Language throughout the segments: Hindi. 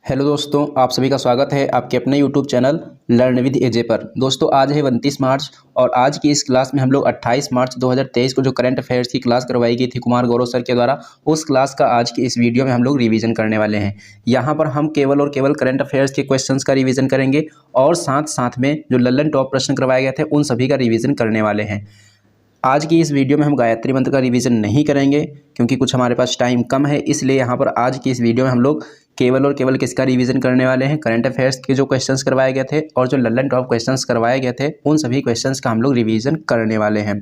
हेलो दोस्तों, आप सभी का स्वागत है आपके अपने यूट्यूब चैनल लर्न विद एजे पर। दोस्तों आज है 29 मार्च और आज की इस क्लास में हम लोग 28 मार्च 2023 को जो करंट अफेयर्स की क्लास करवाई गई थी कुमार गौरव सर के द्वारा, उस क्लास का आज की इस वीडियो में हम लोग रिवीजन करने वाले हैं। यहाँ पर हम केवल और केवल करंट अफेयर्स के क्वेश्चंस का रिवीजन करेंगे और साथ साथ में जो लल्लन टॉप प्रश्न करवाए गए थे उन सभी का रिवीजन करने वाले हैं। आज की इस वीडियो में हम गायत्री मंत्र का रिवीजन नहीं करेंगे क्योंकि कुछ हमारे पास टाइम कम है, इसलिए यहाँ पर आज की इस वीडियो में हम लोग केवल और केवल किसका रिवीजन करने वाले हैं, करंट अफेयर्स के जो क्वेश्चंस करवाए गए थे और जो लल्लन टॉप क्वेश्चंस करवाए गए थे उन सभी क्वेश्चंस का हम लोग रिवीजन करने वाले हैं।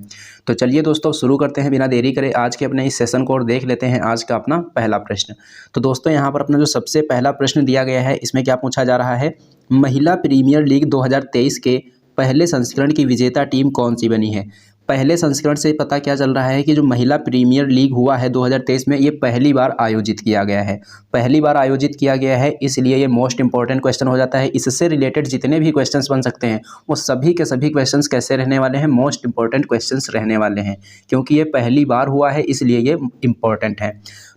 तो चलिए दोस्तों शुरू करते हैं बिना देरी करे। आज के अपने इस सेशन को और देख लेते हैं आज का अपना पहला प्रश्न। तो दोस्तों यहाँ पर अपना जो सबसे पहला प्रश्न दिया गया है इसमें क्या पूछा जा रहा है, महिला प्रीमियर लीग 2023 के पहले संस्करण की विजेता टीम कौन सी बनी है। पहले संस्करण से पता क्या चल रहा है कि जो महिला प्रीमियर लीग हुआ है 2023 में, ये पहली बार आयोजित किया गया है। पहली बार आयोजित किया गया है इसलिए ये मोस्ट इंपॉर्टेंट क्वेश्चन हो जाता है। इससे रिलेटेड जितने भी क्वेश्चंस बन सकते हैं वो सभी के सभी क्वेश्चंस कैसे रहने वाले हैं, मोस्ट इंपॉर्टेंट क्वेश्चंस रहने वाले हैं, क्योंकि ये पहली बार हुआ है इसलिए ये इंपॉर्टेंट है।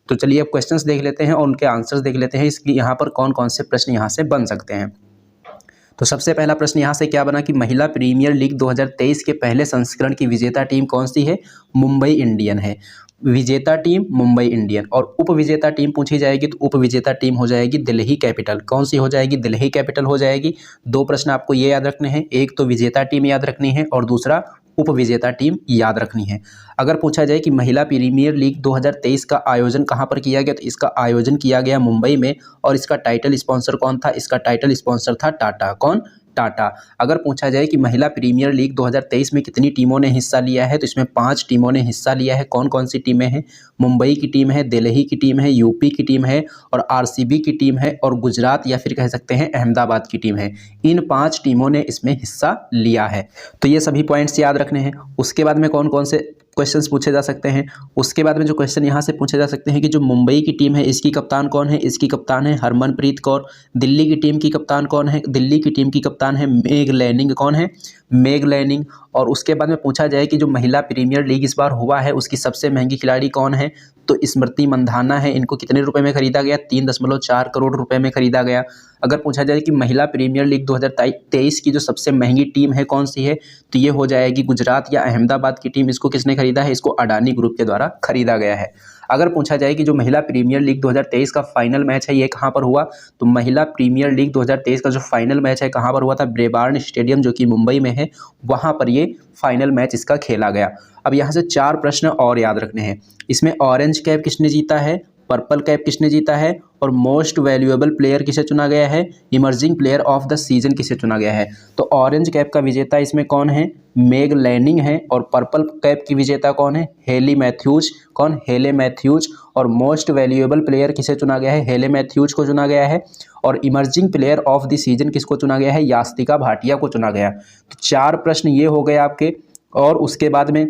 तो चलिए अब क्वेश्चंस देख लेते हैं और उनके आंसर्स देख लेते हैं, इसकी यहाँ पर कौन कौन से प्रश्न यहाँ से बन सकते हैं। तो सबसे पहला प्रश्न यहाँ से क्या बना कि महिला प्रीमियर लीग 2023 के पहले संस्करण की विजेता टीम कौन सी है, मुंबई इंडियन है। विजेता टीम मुंबई इंडियन। और उप विजेता टीम पूछी जाएगी तो उप विजेता टीम हो जाएगी दिल्ली कैपिटल। कौन सी हो जाएगी, दिल्ली कैपिटल हो जाएगी। दो प्रश्न आपको ये याद रखने हैं, एक तो विजेता टीम याद रखनी है और दूसरा उप विजेता टीम याद रखनी है। अगर पूछा जाए कि महिला प्रीमियर लीग 2023 का आयोजन कहां पर किया गया, तो इसका आयोजन किया गया मुंबई में। और इसका टाइटल स्पॉन्सर कौन था, इसका टाइटल स्पॉन्सर था टाटा। कौन, टाटा। अगर पूछा जाए कि महिला प्रीमियर लीग 2023 में कितनी टीमों ने हिस्सा लिया है, तो इसमें 5 टीमों ने हिस्सा लिया है। कौन कौन सी टीमें हैं, मुंबई की टीम है, दिल्ली की टीम है, यूपी की टीम है और आरसीबी की टीम है और गुजरात या फिर कह सकते हैं अहमदाबाद की टीम है। इन 5 टीमों ने इसमें हिस्सा लिया है। तो ये सभी पॉइंट्स याद रखने हैं। उसके बाद में कौन कौन से क्वेश्चंस पूछे जा सकते हैं, उसके बाद में जो क्वेश्चन यहाँ से पूछे जा सकते हैं कि जो मुंबई की टीम है इसकी कप्तान कौन है, इसकी कप्तान है हरमनप्रीत कौर। दिल्ली की टीम की कप्तान कौन है, दिल्ली की टीम की कप्तान है मेग लैनिंग। कौन है, मेग लैनिंग। और उसके बाद में पूछा जाए कि जो महिला प्रीमियर लीग इस बार हुआ है उसकी सबसे महंगी खिलाड़ी कौन है, तो स्मृति मंधाना है। इनको कितने रुपए में खरीदा गया, 3.4 करोड़ रुपए में खरीदा गया। अगर पूछा जाए कि महिला प्रीमियर लीग 2023 की जो सबसे महंगी टीम है कौन सी है, तो ये हो जाएगी गुजरात या अहमदाबाद की टीम। इसको किसने खरीदा है, इसको अडानी ग्रुप के द्वारा खरीदा गया है। अगर पूछा जाए कि जो महिला प्रीमियर लीग 2023 का फाइनल मैच है ये कहाँ पर हुआ, तो महिला प्रीमियर लीग 2023 का जो फाइनल मैच है कहाँ पर हुआ था, ब्रेबार्न स्टेडियम जो कि मुंबई में है, वहाँ पर ये फाइनल मैच इसका खेला गया। अब यहाँ से 4 प्रश्न और याद रखने हैं। इसमें ऑरेंज कैप किसने जीता है, पर्पल कैप किसने जीता है और मोस्ट वैल्यूएबल प्लेयर किसे चुना गया है, emerging player of the season किसे चुना गया है। तो ऑरेंज कैप का विजेता इसमें कौन है, मेग लैनिंग है। और पर्पल कैप की विजेता कौन है, हेली मैथ्यूज। कौन, हेले मैथ्यूज। और मोस्ट वैल्यूएबल प्लेयर किसे चुना गया है, हेले मैथ्यूज को चुना गया है। और emerging player of the season किसको चुना गया है, यास्तिका भाटिया को चुना गया। तो 4 प्रश्न ये हो गए आपके। और उसके बाद में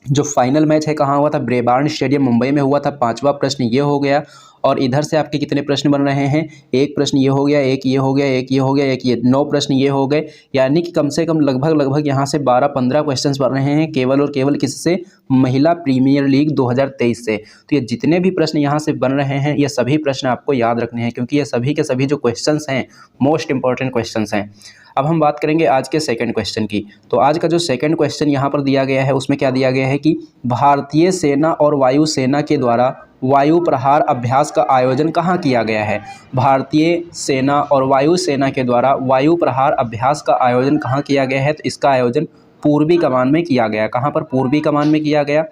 जो फाइनल मैच है कहाँ हुआ था, ब्रेबार्न स्टेडियम मुंबई में हुआ था। 5वां प्रश्न ये हो गया। और इधर से आपके कितने प्रश्न बन रहे हैं, एक प्रश्न ये हो गया, एक ये हो गया, एक ये हो गया, एक ये, 9 प्रश्न ये हो गए। यानी कि कम से कम लगभग यहाँ से 12-15 क्वेश्चंस बन रहे हैं केवल और केवल किससे, महिला प्रीमियर लीग 2023 से। तो ये जितने भी प्रश्न यहाँ से बन रहे हैं ये सभी प्रश्न आपको याद रखने हैं, क्योंकि ये सभी के सभी जो क्वेश्चंस हैं मोस्ट इंपॉर्टेंट क्वेश्चंस हैं। अब हम बात करेंगे आज के सेकंड क्वेश्चन की। तो आज का जो सेकंड क्वेश्चन यहाँ पर दिया गया है उसमें क्या दिया गया है कि भारतीय सेना और वायु सेना के द्वारा वायु प्रहार अभ्यास का आयोजन कहाँ किया गया है। भारतीय सेना और वायु सेना के द्वारा वायु प्रहार अभ्यास का आयोजन कहाँ किया गया है, तो इसका आयोजन पूर्वी कमान में किया गया। कहाँ पर, पूर्वी कमान में किया गया।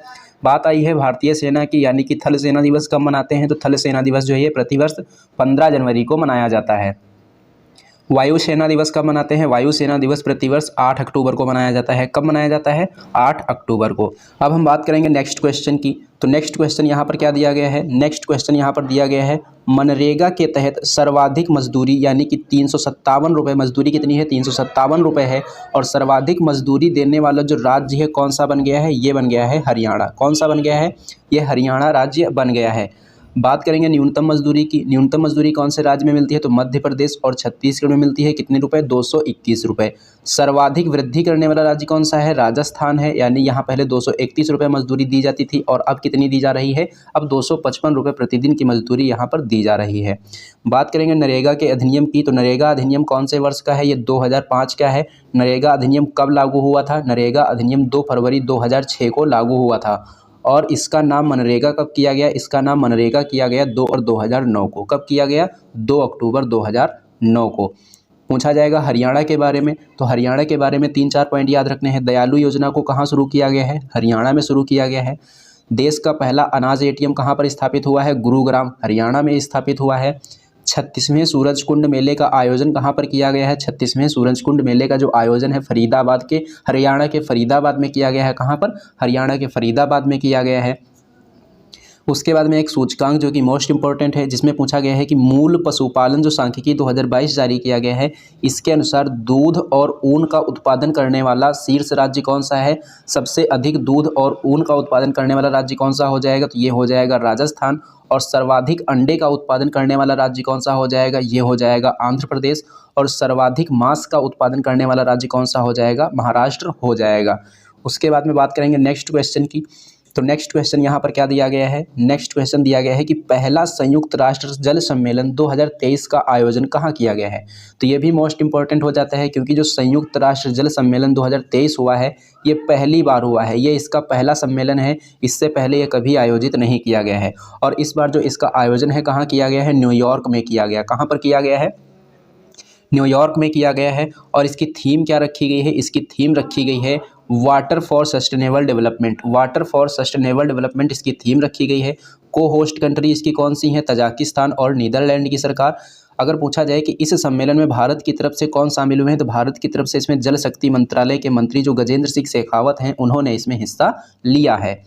बात आई है भारतीय सेना की, यानी कि थल सेना दिवस कब मनाते हैं, तो थल सेना दिवस जो है ये प्रतिवर्ष 15 जनवरी को मनाया जाता है। वायु सेना दिवस कब मनाते हैं, वायु सेना दिवस प्रतिवर्ष 8 अक्टूबर को मनाया जाता है। कब मनाया जाता है, 8 अक्टूबर को। अब हम बात करेंगे नेक्स्ट क्वेश्चन की। तो नेक्स्ट क्वेश्चन यहाँ पर क्या दिया गया है, नेक्स्ट क्वेश्चन यहाँ पर दिया गया है मनरेगा के तहत सर्वाधिक मजदूरी यानी कि 357 रुपये, मजदूरी कितनी है, 357 रुपये है। और सर्वाधिक मजदूरी देने वाला जो राज्य है कौन सा बन गया है, ये बन गया है हरियाणा। कौन सा बन गया है, ये हरियाणा राज्य बन गया है। बात करेंगे न्यूनतम मजदूरी की। न्यूनतम मजदूरी कौन से राज्य में मिलती है? तो मध्य प्रदेश और छत्तीसगढ़ में मिलती है। कितने रुपए? 221 रुपये। सर्वाधिक वृद्धि करने वाला राज्य कौन सा है? राजस्थान है। यानी यहाँ पहले 231 रुपये मजदूरी दी जाती थी और अब कितनी दी जा रही है? अब 255 रुपये प्रतिदिन की मजदूरी यहाँ पर दी जा रही है। बात करेंगे नरेगा के अधिनियम की। तो नरेगा अधिनियम कौन से वर्ष का है? ये 2005 का है। नरेगा अधिनियम कब लागू हुआ था? नरेगा अधिनियम 2 फरवरी 2006 को लागू हुआ था। और इसका नाम मनरेगा कब किया गया? इसका नाम मनरेगा किया गया 2 और 2009 को। कब किया गया? 2 अक्टूबर 2009 को। पूछा जाएगा हरियाणा के बारे में। तो हरियाणा के बारे में 3-4 पॉइंट याद रखने हैं। दयालु योजना को कहाँ शुरू किया गया है? हरियाणा में शुरू किया गया है। देश का पहला अनाज एटीएम कहाँ पर स्थापित हुआ है? गुरुग्राम हरियाणा में स्थापित हुआ है। 36वें सूरजकुंड मेले का आयोजन कहाँ पर किया गया है? 36वें सूरजकुंड मेले का जो आयोजन है फरीदाबाद के, हरियाणा के फरीदाबाद में किया गया है। कहाँ पर? हरियाणा के फरीदाबाद में किया गया है। उसके बाद में एक सूचकांक जो कि मोस्ट इंपॉर्टेंट है, जिसमें पूछा गया है कि मूल पशुपालन जो सांख्यिकी 2022 जारी किया गया है, इसके अनुसार दूध और ऊन का उत्पादन करने वाला शीर्ष राज्य कौन सा है? सबसे अधिक दूध और ऊन का उत्पादन करने वाला राज्य कौन सा हो जाएगा? तो ये हो जाएगा राजस्थान। और सर्वाधिक अंडे का उत्पादन करने वाला राज्य कौन सा हो जाएगा? ये हो जाएगा आंध्र प्रदेश। और सर्वाधिक मांस का उत्पादन करने वाला राज्य कौन सा हो जाएगा? महाराष्ट्र हो जाएगा। उसके बाद में बात करेंगे नेक्स्ट क्वेश्चन की। तो नेक्स्ट क्वेश्चन यहाँ पर क्या दिया गया है? नेक्स्ट क्वेश्चन दिया गया है कि पहला संयुक्त राष्ट्र जल सम्मेलन 2023 का आयोजन कहाँ किया गया है? तो ये भी मोस्ट इंपॉर्टेंट हो जाता है, क्योंकि जो संयुक्त राष्ट्र जल सम्मेलन 2023 हुआ है, ये पहली बार हुआ है। ये इसका पहला सम्मेलन है। इससे पहले ये कभी आयोजित नहीं किया गया है। और इस बार जो इसका आयोजन है कहाँ किया गया है? न्यूयॉर्क में किया गया। कहाँ पर किया गया है? न्यूयॉर्क में किया गया है। और इसकी थीम क्या रखी गई है? इसकी थीम रखी गई है water for sustainable development. Water for sustainable development इसकी थीम रखी गई है। को होस्ट कंट्री इसकी कौन सी है? तजाकिस्तान और नीदरलैंड की सरकार। अगर पूछा जाए कि इस सम्मेलन में भारत की तरफ से कौन शामिल हुए हैं, तो भारत की तरफ से इसमें जल शक्ति मंत्रालय के मंत्री जो गजेंद्र सिंह शेखावत हैं, उन्होंने इसमें हिस्सा लिया है।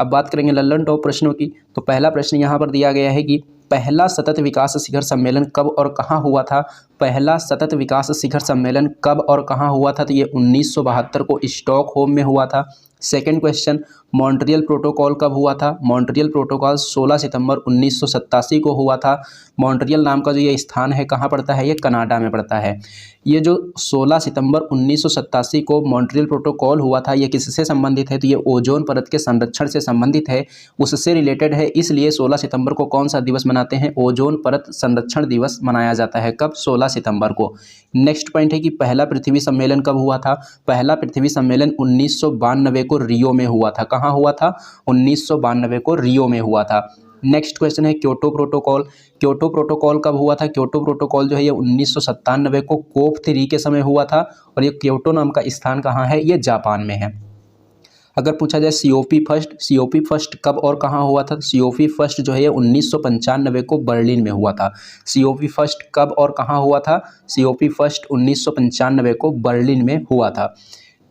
अब बात करेंगे लल्लन टॉप प्रश्नों की। तो पहला प्रश्न यहाँ पर दिया गया है कि पहला सतत विकास शिखर सम्मेलन कब और कहाँ हुआ था? पहला सतत विकास शिखर सम्मेलन कब और कहाँ हुआ था? तो ये 1972 को स्टॉकहोम में हुआ था। सेकंड क्वेश्चन, मॉन्ट्रियल प्रोटोकॉल कब हुआ था? मॉन्ट्रियल प्रोटोकॉल 16 सितंबर 1987 को हुआ था। मॉन्ट्रियल नाम का जो ये स्थान है कहाँ पड़ता है? ये कनाडा में पड़ता है। ये जो 16 सितंबर 1987 को मॉन्ट्रियल प्रोटोकॉल हुआ था, ये किससे संबंधित है? तो ये ओजोन परत के संरक्षण से संबंधित है, उससे रिलेटेड है। इसलिए 16 सितंबर को कौन सा दिवस मनाते हैं? ओजोन परत संरक्षण दिवस मनाया जाता है। कब? 16 सितंबर को। नेक्स्ट पॉइंट है कि पहला पृथ्वी सम्मेलन कब हुआ था? पहला पृथ्वी सम्मेलन 1992 को रियो में हुआ था। कहाँ हुआ था? 1992 को रियो में हुआ था। नेक्स्ट क्वेश्चन है क्योटो प्रोटोकॉल। क्योटो प्रोटोकॉल कब हुआ था? क्योटो प्रोटोकॉल जो है ये 1997 को COP3 के समय हुआ था। और ये क्योटो नाम का स्थान कहाँ है? ये जापान में है। अगर पूछा जाए COP फर्स्ट कब और कहाँ हुआ था? COP फर्स्ट जो है ये 1995 को बर्लिन में हुआ था। COP फर्स्ट कब और कहाँ हुआ था? COP फर्स्ट 1995 को बर्लिन में हुआ था।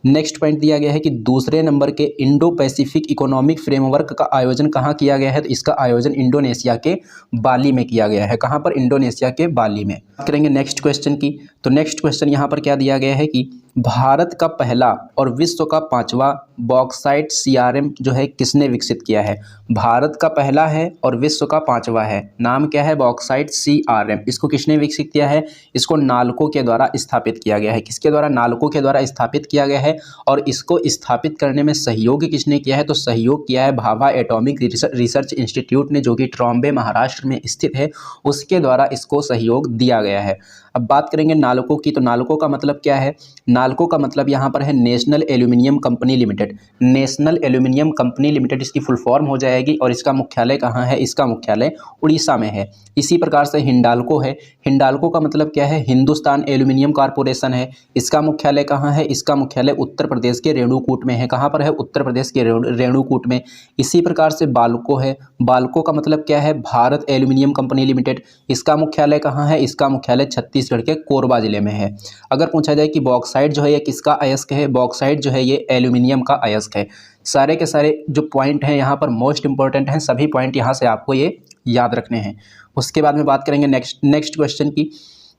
नेक्स्ट पॉइंट दिया गया है कि दूसरे नंबर के इंडो पैसिफिक इकोनॉमिक फ्रेमवर्क का आयोजन कहाँ किया गया है? तो इसका आयोजन इंडोनेशिया के बाली में किया गया है। कहाँ पर? इंडोनेशिया के बाली में। बात करेंगे नेक्स्ट क्वेश्चन की। तो नेक्स्ट क्वेश्चन यहाँ पर क्या दिया गया है कि भारत का पहला और विश्व का 5वां बॉक्साइट CRM जो है किसने विकसित किया है? भारत का पहला है और विश्व का 5वां है। नाम क्या है? Bauxite CRM। इसको किसने विकसित किया है? इसको नाल्को के द्वारा स्थापित किया गया है। किसके द्वारा? नाल्को के द्वारा स्थापित किया गया है। और इसको स्थापित करने में सहयोग किसने किया है? तो सहयोग किया है भाभा एटॉमिक रिसर्च इंस्टीट्यूट ने, जो कि ट्रॉम्बे महाराष्ट्र में स्थित है। उसके द्वारा इसको सहयोग दिया गया है। अब बात करेंगे नाल्को की। तो नाल्को का मतलब क्या है? नाल्को का मतलब यहाँ पर है national aluminium company limited. National aluminium company limited इसकी फुल फॉर्म हो जाएगी। और इसका मुख्यालय कहाँ है? इसका मुख्यालय उड़ीसा में है। इसी प्रकार से हिंडाल्को है। हिंडाल्को का मतलब क्या है? हिंदुस्तान एल्यूमिनियम कॉर्पोरेशन है। इसका मुख्यालय कहाँ है? इसका मुख्यालय उत्तर प्रदेश के रेणुकूट में है। कहाँ पर है? उत्तर प्रदेश के रेणुकूट में। इसी प्रकार से बाल्को है। बाल्को का मतलब क्या है? Bharat aluminium company limited. इसका मुख्यालय कहाँ है? इसका मुख्यालय छत्तीसगढ़ के कोरबा जिले में है। अगर पूछा जाए कि बॉक्साइट जो है ये किसका अयस्क है? बॉक्साइट जो है ये एल्यूमिनियम का अयस्क है। सारे के सारे जो पॉइंट हैं यहाँ पर मोस्ट इंपॉर्टेंट हैं। सभी पॉइंट यहाँ से आपको ये याद रखने हैं। उसके बाद में बात करेंगे नेक्स्ट क्वेश्चन की।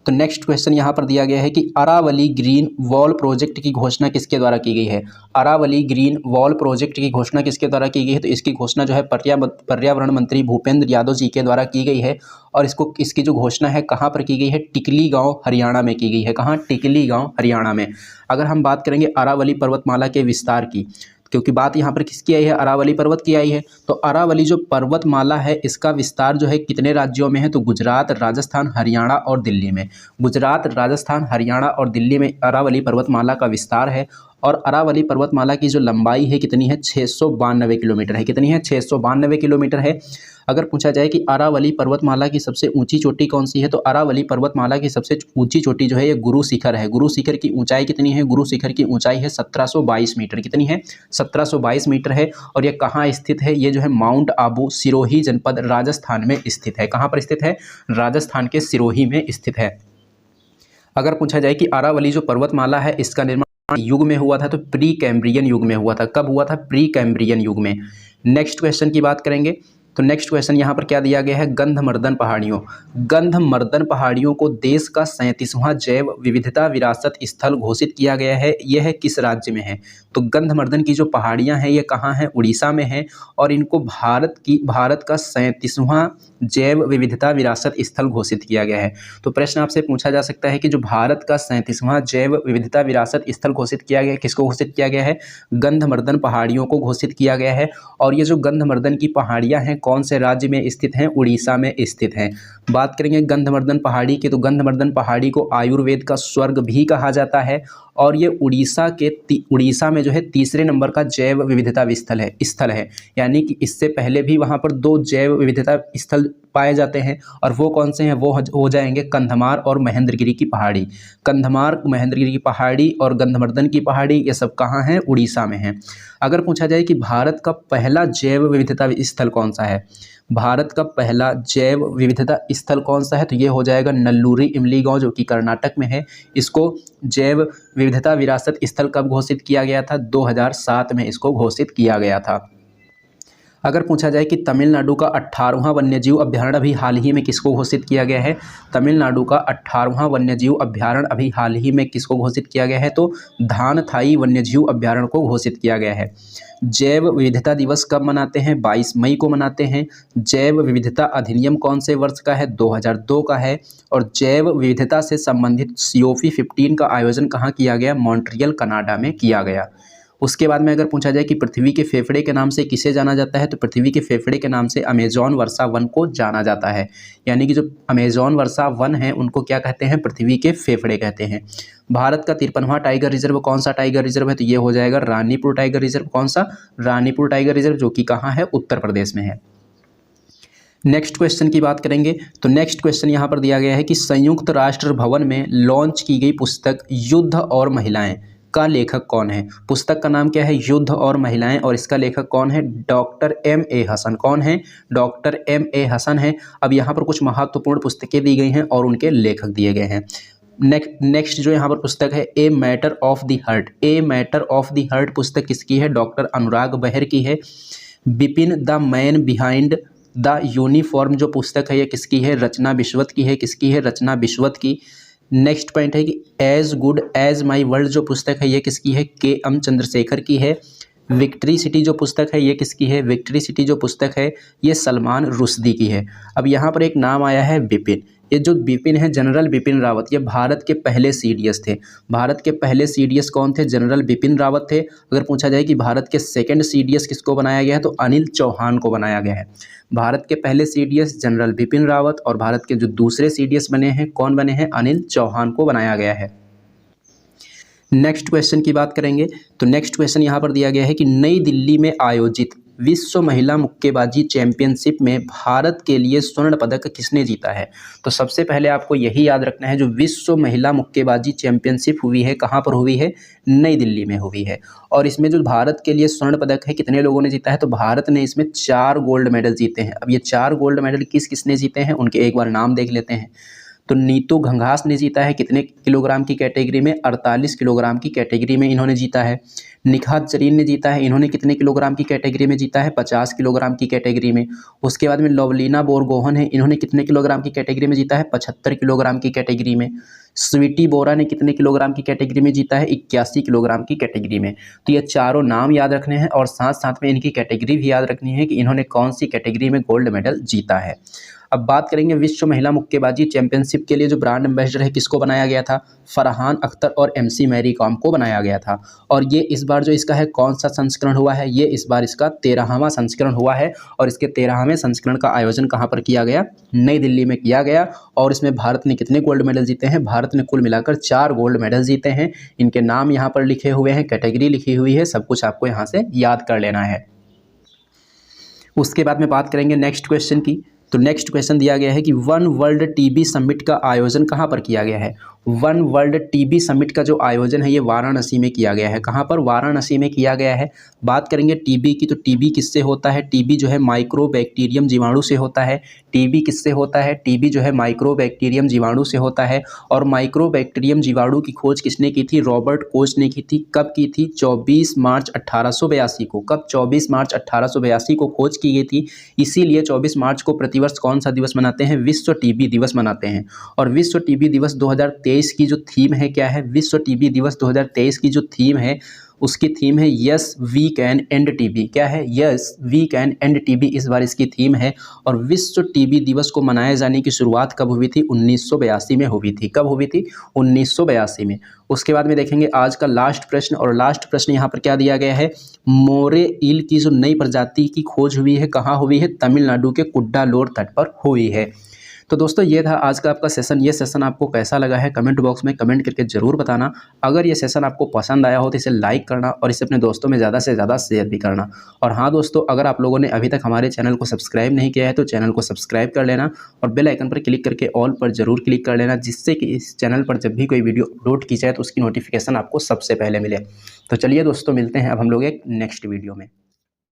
तो नेक्स्ट क्वेश्चन यहाँ पर दिया गया है कि अरावली ग्रीन वॉल प्रोजेक्ट की घोषणा किसके द्वारा की गई है। अरावली ग्रीन वॉल प्रोजेक्ट की घोषणा किसके द्वारा की गई है, तो इसकी घोषणा जो है पर्यावरण मंत्री भूपेंद्र यादव जी के द्वारा की गई है। और इसकी जो घोषणा है कहाँ पर की गई है, टिकली गाँव हरियाणा में की गई है। कहाँ, टिकली गाँव हरियाणा में। अगर हम बात करेंगे अरावली पर्वतमाला के विस्तार की, क्योंकि बात यहाँ पर किसकी आई है, अरावली पर्वत की आई है, तो अरावली जो पर्वतमाला है इसका विस्तार जो है कितने राज्यों में है, तो गुजरात, राजस्थान, हरियाणा और दिल्ली में। गुजरात, राजस्थान, हरियाणा और दिल्ली में अरावली पर्वतमाला का विस्तार है। और अरावली पर्वतमाला की जो लंबाई है कितनी है, 692 किलोमीटर है। कितनी है, 692 किलोमीटर है। अगर पूछा जाए कि अरावली पर्वतमाला की सबसे ऊंची चोटी कौन सी है, तो अरावली पर्वतमाला की सबसे ऊंची चोटी जो है ये गुरु शिखर है। गुरु शिखर की ऊंचाई कितनी है, गुरु शिखर की ऊंचाई है 1722 मीटर। कितनी है, 1722 मीटर है। और ये कहाँ स्थित है, ये जो है माउंट आबू, सिरोही जनपद, राजस्थान में स्थित है। कहाँ पर स्थित है, राजस्थान के सिरोही में स्थित है। अगर पूछा जाए कि अरावली जो पर्वतमाला है इसका निर्माण युग में हुआ था, तो प्री कैम्ब्रियन युग में हुआ था। कब हुआ था, प्री कैम्ब्रियन युग में। नेक्स्ट क्वेश्चन की बात करेंगे, तो नेक्स्ट क्वेश्चन यहाँ पर क्या दिया गया है, गंधमर्दन पहाड़ियों। गंधमर्दन पहाड़ियों को देश का 37वां जैव विविधता विरासत स्थल घोषित किया गया है। यह है किस राज्य में है, तो गंधमर्दन की जो पहाड़ियाँ हैं ये कहाँ हैं, उड़ीसा में है। और इनको भारत का 37वां जैव विविधता विरासत स्थल घोषित किया गया है। तो प्रश्न आपसे पूछा जा सकता है कि जो भारत का 37वां जैव विविधता विरासत स्थल घोषित किया गया है, किसको घोषित किया गया है, गंधमर्दन पहाड़ियों को घोषित किया गया है। और ये जो गंधमर्दन की पहाड़ियाँ हैं कौन से राज्य में स्थित हैं, उड़ीसा में स्थित हैं। बात करेंगे गंधमर्दन पहाड़ी की, तो गंधमर्दन पहाड़ी को आयुर्वेद का स्वर्ग भी कहा जाता है। और ये उड़ीसा में जो है तीसरे नंबर का जैव विविधता स्थल है। यानी कि इससे पहले भी वहाँ पर 2 जैव विविधता स्थल पाए जाते हैं। और वो कौन से हैं, वो हो जाएंगे कंधमार और महेंद्रगिरी की पहाड़ी। कंधमार, महेंद्रगिरी की पहाड़ी और गंधमर्दन की पहाड़ी, ये सब कहाँ हैं, उड़ीसा में हैं। अगर पूछा जाए कि भारत का पहला जैव विविधता स्थल कौन सा है, भारत का पहला जैव विविधता स्थल कौन सा है, तो ये हो जाएगा नल्लूरी इमली गाँव, जो कि कर्नाटक में है। इसको जैव विविधता विरासत स्थल कब घोषित किया गया था, 2007 में इसको घोषित किया गया था। अगर पूछा जाए कि तमिलनाडु का 18वां वन्यजीव अभ्यारण्य अभी हाल ही में किसको घोषित किया गया है, तमिलनाडु का 18वां वन्यजीव अभ्यारण्य अभी हाल ही में किसको घोषित किया गया है, तो धानथाई वन्यजीव अभ्यारण्य को घोषित किया गया है। जैव विविधता दिवस कब मनाते हैं, 22 मई को मनाते हैं। जैव विविधता अधिनियम कौन से वर्ष का है, 2002 का है। और जैव विविधता से संबंधित COP 15 का आयोजन कहाँ किया गया, मॉन्ट्रियल कनाडा में किया गया। उसके बाद में अगर पूछा जाए कि पृथ्वी के फेफड़े के नाम से किसे जाना जाता है, तो पृथ्वी के फेफड़े के नाम से अमेजॉन वर्षा वन को जाना जाता है। यानी कि जो अमेजॉन वर्षा वन है उनको क्या कहते हैं, पृथ्वी के फेफड़े कहते हैं। भारत का 53वां टाइगर रिजर्व कौन सा टाइगर रिजर्व है, तो ये हो जाएगा रानीपुर टाइगर रिजर्व। कौन सा, रानीपुर टाइगर रिजर्व, जो कि कहाँ है, उत्तर प्रदेश में है। नेक्स्ट क्वेश्चन की बात करेंगे, तो नेक्स्ट क्वेश्चन यहाँ पर दिया गया है कि संयुक्त राष्ट्र भवन में लॉन्च की गई पुस्तक युद्ध और महिलाएं का लेखक कौन है। पुस्तक का नाम क्या है, युद्ध और महिलाएं, और इसका लेखक कौन है, डॉक्टर M.A. हसन। कौन है, डॉक्टर M.A. हसन है। अब यहाँ पर कुछ महत्वपूर्ण पुस्तकें दी गई हैं और उनके लेखक दिए गए हैं। नेक्स्ट जो यहाँ पर पुस्तक है, a matter of the heart. A matter of the heart पुस्तक किसकी है, डॉक्टर अनुराग बहर की है। Bipin the man behind the uniform जो पुस्तक है ये किसकी है, रचना बिश्वत की है। किसकी है, रचना बिश्वत की। नेक्स्ट पॉइंट है कि as good as my world जो पुस्तक है ये किसकी है, KM चंद्रशेखर की है। विक्ट्री सिटी जो पुस्तक है ये किसकी है, विक्ट्री सिटी जो पुस्तक है ये सलमान रुश्दी की है। अब यहाँ पर एक नाम आया है बिपिन। ये जो बिपिन है, जनरल बिपिन रावत, ये भारत के पहले CDS थे। भारत के पहले CDS कौन थे, जनरल बिपिन रावत थे। अगर पूछा जाए कि भारत के सेकंड CDS किसको बनाया गया है, तो अनिल चौहान को बनाया गया है। भारत के पहले CDS जनरल बिपिन रावत, और भारत के जो दूसरे CDS बने हैं, कौन बने हैं, अनिल चौहान को बनाया गया है। नेक्स्ट क्वेश्चन की बात करेंगे, तो नेक्स्ट क्वेश्चन यहाँ पर दिया गया है कि नई दिल्ली में आयोजित विश्व महिला मुक्केबाजी चैंपियनशिप में भारत के लिए स्वर्ण पदक किसने जीता है। तो सबसे पहले आपको यही याद रखना है, जो विश्व महिला मुक्केबाजी चैंपियनशिप हुई है कहाँ पर हुई है, नई दिल्ली में हुई है। और इसमें जो भारत के लिए स्वर्ण पदक है कितने लोगों ने जीता है, तो भारत ने इसमें 4 गोल्ड मेडल जीते हैं। अब ये 4 गोल्ड मेडल किस किसने जीते हैं, उनके एक बार नाम देख लेते हैं। तो नीतू घंघास ने जीता है कितने किलोग्राम की कैटेगरी में, 48 किलोग्राम की कैटेगरी में इन्होंने जीता है। निखात जरीन ने जीता है, इन्होंने कितने किलोग्राम की कैटेगरी में जीता है, 50 किलोग्राम की कैटेगरी में। उसके बाद में लवलीना बोरगोहन है, इन्होंने कितने किलोग्राम की कैटेगरी में जीता है, 75 किलोग्राम की कैटेगरी में। स्वीटी बोरा ने कितने किलोग्राम की कैटेगरी में जीता है, 81 किलोग्राम की कैटेगरी में। तो ये चारों नाम याद रखने हैं और साथ साथ में इनकी कैटेगरी भी याद रखनी है कि इन्होंने कौन सी कैटेगरी में गोल्ड मेडल जीता है। अब बात करेंगे विश्व महिला मुक्केबाजी चैंपियनशिप के लिए जो ब्रांड एम्बेसडर है किसको बनाया गया था, फरहान अख्तर और MC मैरी कॉम को बनाया गया था। और ये इस बार जो इसका है कौन सा संस्करण हुआ है, ये इस बार इसका 13वां संस्करण हुआ है। और इसके 13वें संस्करण का आयोजन कहाँ पर किया गया, नई दिल्ली में किया गया। और इसमें भारत ने कितने गोल्ड मेडल जीते हैं, भारत ने कुल मिलाकर 4 गोल्ड मेडल जीते हैं। इनके नाम यहाँ पर लिखे हुए हैं, कैटेगरी लिखी हुई है, सब कुछ आपको यहाँ से याद कर लेना है। उसके बाद में बात करेंगे नेक्स्ट क्वेश्चन की। तो नेक्स्ट क्वेश्चन दिया गया है कि वन वर्ल्ड टीबी समिट का आयोजन कहाँ पर किया गया है। वन वर्ल्ड टीबी समिट का जो आयोजन है ये वाराणसी में किया गया है। कहाँ पर, वाराणसी में किया गया है। बात करेंगे टीबी की, तो टीबी किससे होता है, टीबी जो है माइक्रोबैक्टीरियम जीवाणु से होता है। टीबी किससे होता है, टीबी जो है माइक्रोबैक्टीरियम जीवाणु से होता है। और माइक्रोबैक्टीरियम जीवाणु की खोज किसने की थी, रॉबर्ट कोच ने की थी। कब की थी, 24 मार्च 1882 को। कब, 24 मार्च 1882 को खोज की गई थी। इसीलिए 24 मार्च को प्रतिवर्ष कौन सा दिवस मनाते हैं, विश्व टीबी दिवस मनाते हैं। और विश्व टीबी दिवस 2023 की जो थीम है क्या है, विश्व टीबी दिवस 2023 की जो थीम है उसकी थीम है yes we can end TB. क्या है, yes we can end TB इस बार इसकी थीम है। और विश्व टीबी दिवस को मनाए जाने की शुरुआत कब हुई थी, 1982 में हुई थी। कब हुई थी, 1982 में। उसके बाद में देखेंगे आज का लास्ट प्रश्न, और लास्ट प्रश्न यहाँ पर क्या दिया गया है, मोरे ईल की जो नई प्रजाति की खोज हुई है कहाँ हुई है, तमिलनाडु के कुड्डालोर तट पर हुई है। तो दोस्तों ये था आज का आपका सेशन। ये सेशन आपको कैसा लगा है कमेंट बॉक्स में कमेंट करके ज़रूर बताना। अगर ये सेशन आपको पसंद आया हो तो इसे लाइक करना और इसे अपने दोस्तों में ज़्यादा से ज़्यादा शेयर भी करना। और हाँ दोस्तों, अगर आप लोगों ने अभी तक हमारे चैनल को सब्सक्राइब नहीं किया है तो चैनल को सब्सक्राइब कर लेना और बेल आइकन पर क्लिक करके ऑल पर ज़रूर क्लिक कर लेना, जिससे कि इस चैनल पर जब भी कोई वीडियो अपलोड की जाए तो उसकी नोटिफिकेशन आपको सबसे पहले मिले। तो चलिए दोस्तों, मिलते हैं अब हम लोग एक नेक्स्ट वीडियो में।